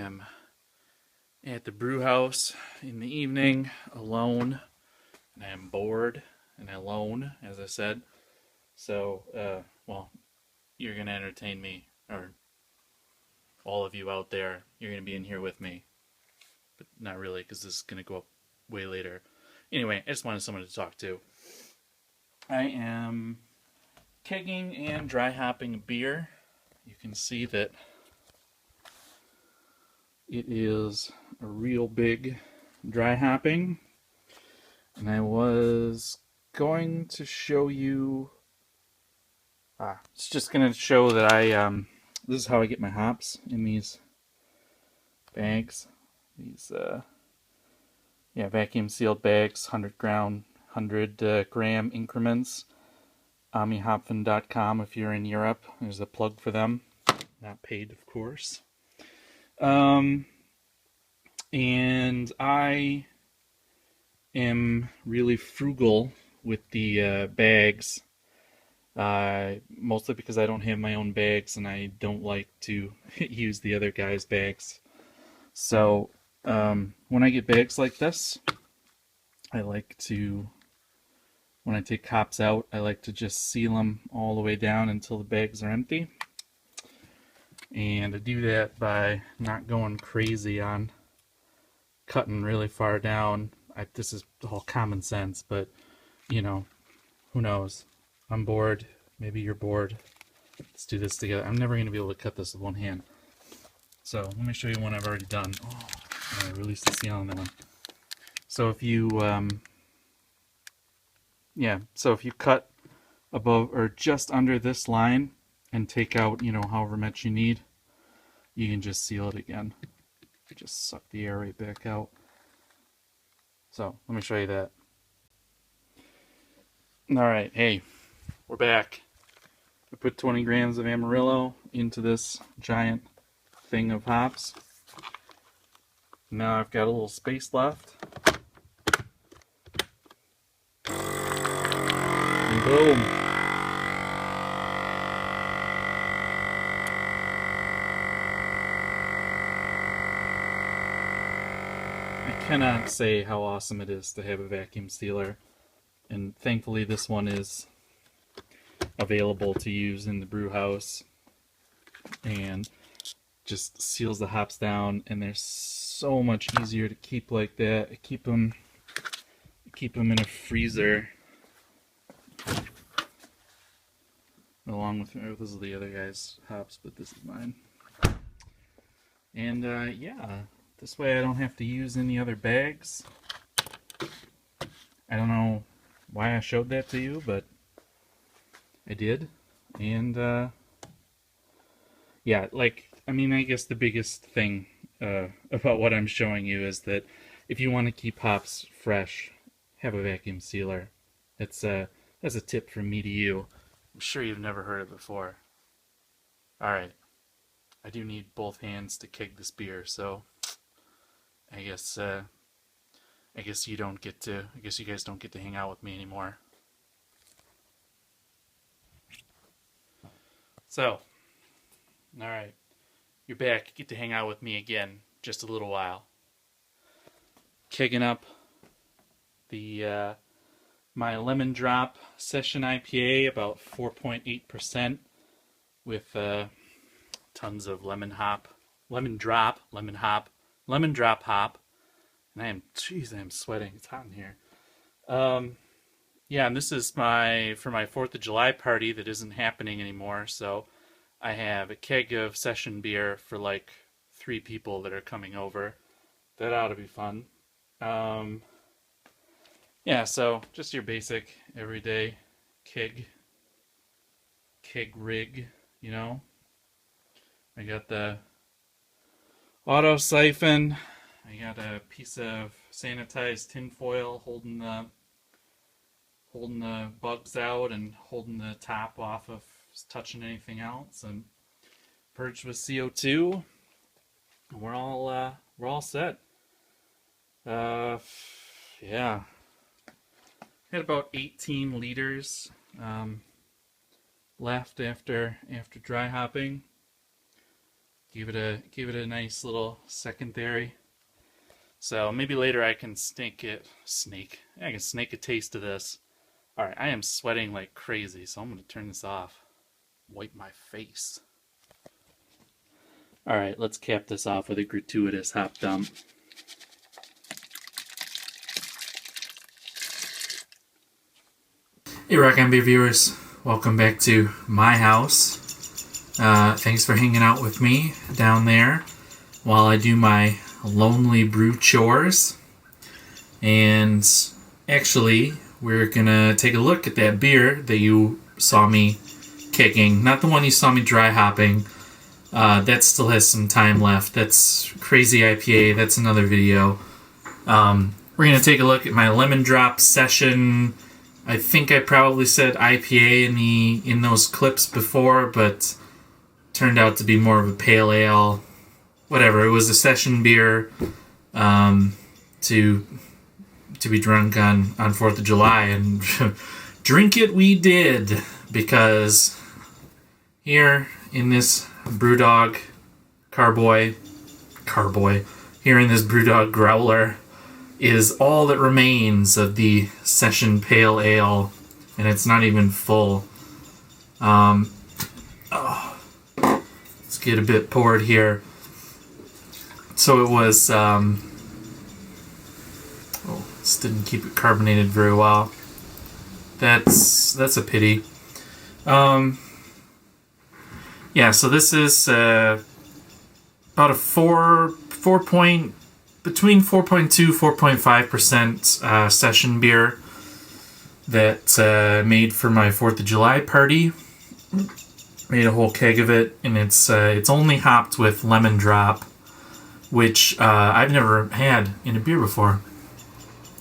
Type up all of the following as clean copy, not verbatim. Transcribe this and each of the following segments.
am at the brew house in the evening, alone, and I am bored and alone, as I said. So, well, you're going to entertain me, or all of you out there, you're going to be in here with me. But not really, because this is going to go up way later. Anyway, I just wanted someone to talk to. I am kegging and dry hopping beer. You can see that it is a real big dry hopping. And I was going to show you... it's just going to show that this is how I get my hops in these bags. These, vacuum sealed bags, 100 gram increments. AmiHopfen.com if you're in Europe. There's a plug for them. Not paid, of course. And I am really frugal with the bags. Mostly because I don't have my own bags and I don't like to use the other guys' bags. So when I get bags like this, I like to, when I take hops out, I like to just seal them all the way down until the bags are empty. And I do that by not going crazy on cutting really far down. This is all common sense, but, you know, who knows? I'm bored. Maybe you're bored. Let's do this together. I'm never going to be able to cut this with one hand. So let me show you one I've already done. Oh, I released the seal on that one. So if you, if you cut above or just under this line and take out, however much you need, you can just seal it again. Just suck the air right back out. So let me show you that. Alright, hey, we're back. I put 20 grams of Amarillo into this giant thing of hops. Now I've got a little space left. And boom. I cannot say how awesome it is to have a vacuum sealer. And thankfully this one is available to use in the brew house. And just seals the hops down, and they're so much easier to keep like that. I keep them in a freezer along with this is the other guy's hops, but this is mine. And this way I don't have to use any other bags. I don't know why I showed that to you, but I did. And I guess the biggest thing about what I'm showing you is that if you want to keep hops fresh, have a vacuum sealer. That's a tip from me to you. I'm sure you've never heard it before. Alright, I do need both hands to keg this beer, so I guess you guys don't get to hang out with me anymore. So, alright. You're back. You get to hang out with me again, just a little while. Kegging up the my Lemon Drop Session IPA, about 4.8%, with tons of lemon drop hop, and I am sweating. It's hot in here. And this is for my 4th of July party that isn't happening anymore, so I have a keg of session beer for like 3 people that are coming over. That ought to be fun. So just your basic everyday keg rig, I got the auto siphon. I got a piece of sanitized tin foil holding the bugs out and holding the top off of touching anything else, and purged with CO2. We're all set. Had about 18 liters left after dry hopping. Give it a nice little secondary. So maybe later I can I can snake a taste of this. All right, I am sweating like crazy, so I'm gonna turn this off. Wipe my face. All right, let's cap this off with a gratuitous hop dump. Hey, Rock on Beer viewers, welcome back to my house. Thanks for hanging out with me down there while I do my lonely brew chores. And actually, we're gonna take a look at that beer that you saw me kicking. Not the one you saw me dry hopping. That still has some time left. That's Crazy IPA. That's another video. We're gonna take a look at my Lemon Drop Session. I think I probably said IPA in those clips before, but turned out to be more of a pale ale. Whatever. It was a session beer to be drunk on 4th of July, and drink it we did, because here in this Brewdog Carboy, here in this Brewdog Growler is all that remains of the Session Pale Ale, and it's not even full. Let's get a bit poured here. So it was, this didn't keep it carbonated very well. That's a pity. Yeah, so this is about a between 4.2 4.5% session beer that made for my 4th of July party. Made a whole keg of it, and it's only hopped with Lemon Drop, which I've never had in a beer before.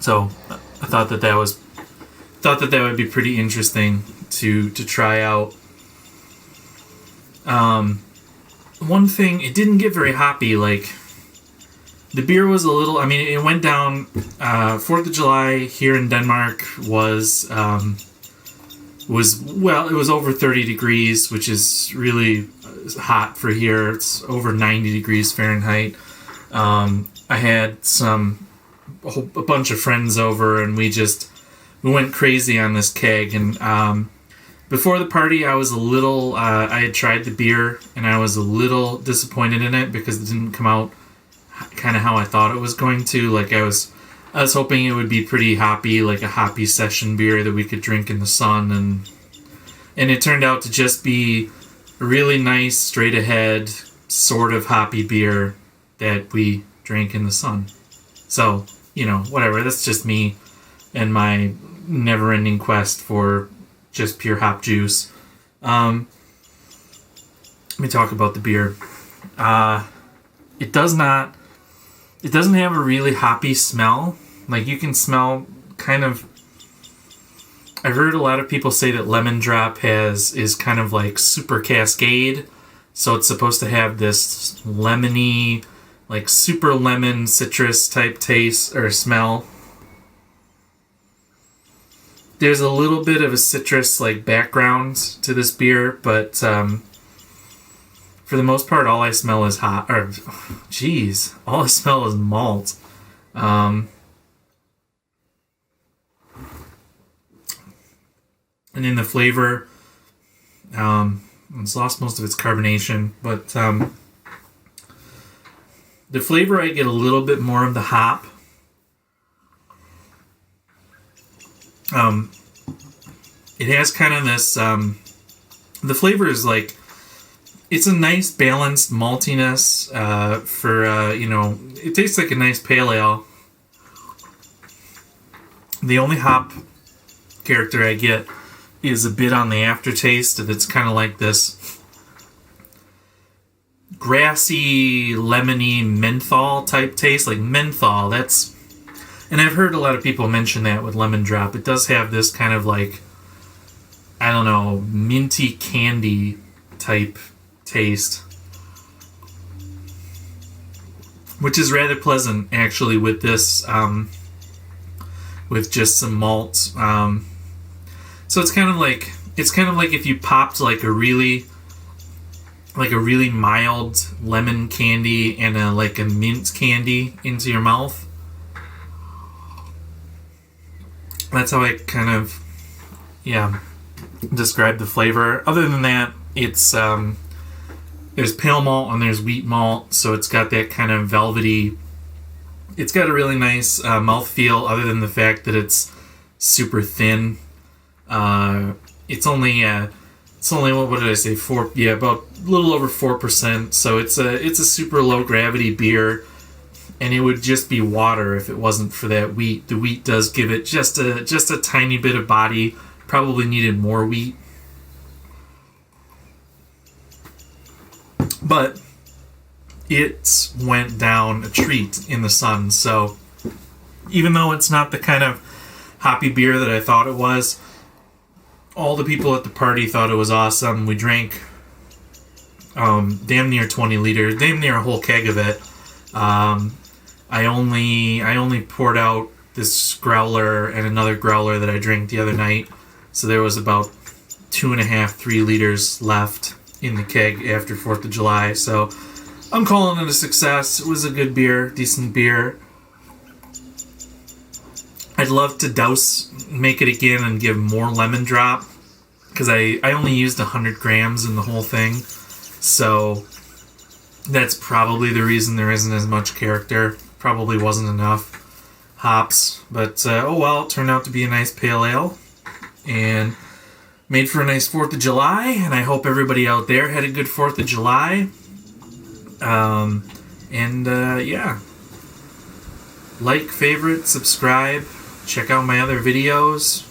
So I thought that would be pretty interesting to try out. One thing, it didn't get very hoppy. Like, the beer was a little, it went down, 4th of July here in Denmark was over 30 degrees, which is really hot for here. It's over 90 degrees Fahrenheit. I had a bunch of friends over, and we went crazy on this keg. And before the party, I was a little, I had tried the beer, and I was a little disappointed in it because it didn't come out kind of how I thought it was going to. Like, I was hoping it would be pretty hoppy, like a hoppy session beer that we could drink in the sun, and it turned out to just be a really nice, straight ahead, sort of hoppy beer that we drank in the sun. So, whatever, that's just me and my never-ending quest for just pure hop juice. Let me talk about the beer. It doesn't have a really hoppy smell. Like, you can smell kind of, I've heard a lot of people say that Lemon Drop is kind of like super Cascade. So it's supposed to have this lemony, like super lemon citrus type taste or smell. There's a little bit of a citrus like background to this beer, but for the most part, all I smell is all I smell is malt. And in the flavor, it's lost most of its carbonation, but the flavor, I get a little bit more of the hop. It has kind of this, the flavor is like, it's a nice balanced maltiness it tastes like a nice pale ale. The only hop character I get is a bit on the aftertaste that's kind of like this grassy, lemony menthol type taste. Like menthol, and I've heard a lot of people mention that with Lemon Drop. It does have this kind of like, I don't know, minty candy type taste, which is rather pleasant actually with this, with just some malt. So it's kind of like if you popped like a really like a really mild lemon candy and like a mint candy into your mouth. That's how I kind of, describe the flavor. Other than that, it's there's pale malt and there's wheat malt, so it's got that kind of velvety. It's got a really nice mouthfeel, other than the fact that it's super thin. It's only what did I say? About a little over 4%. So it's a super low gravity beer, and it would just be water if it wasn't for that wheat. The wheat does give it just a tiny bit of body. Probably needed more wheat, but it went down a treat in the sun. So even though it's not the kind of hoppy beer that I thought it was, all the people at the party thought it was awesome. We drank damn near 20 liters, damn near a whole keg of it. I only poured out this growler and another growler that I drank the other night, so there was about 2.5-3 liters left in the keg after 4th of July. So I'm calling it a success. It was a good beer, decent beer. I'd love to make it again and give more lemon drop, because I only used 100 grams in the whole thing. So that's probably the reason there isn't as much character. Probably wasn't enough hops. But, oh well, it turned out to be a nice pale ale. And made for a nice 4th of July. And I hope everybody out there had a good 4th of July. Yeah. Like, favorite, subscribe. Check out my other videos.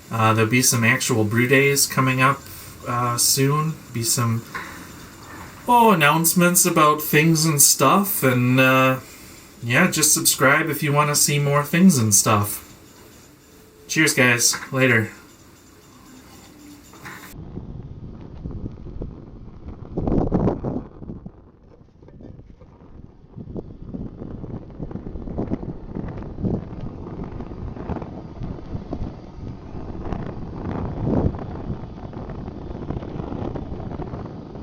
There'll be some actual brew days coming up soon. Be some announcements about things and stuff. And just subscribe if you want to see more things and stuff. Cheers, guys. Later.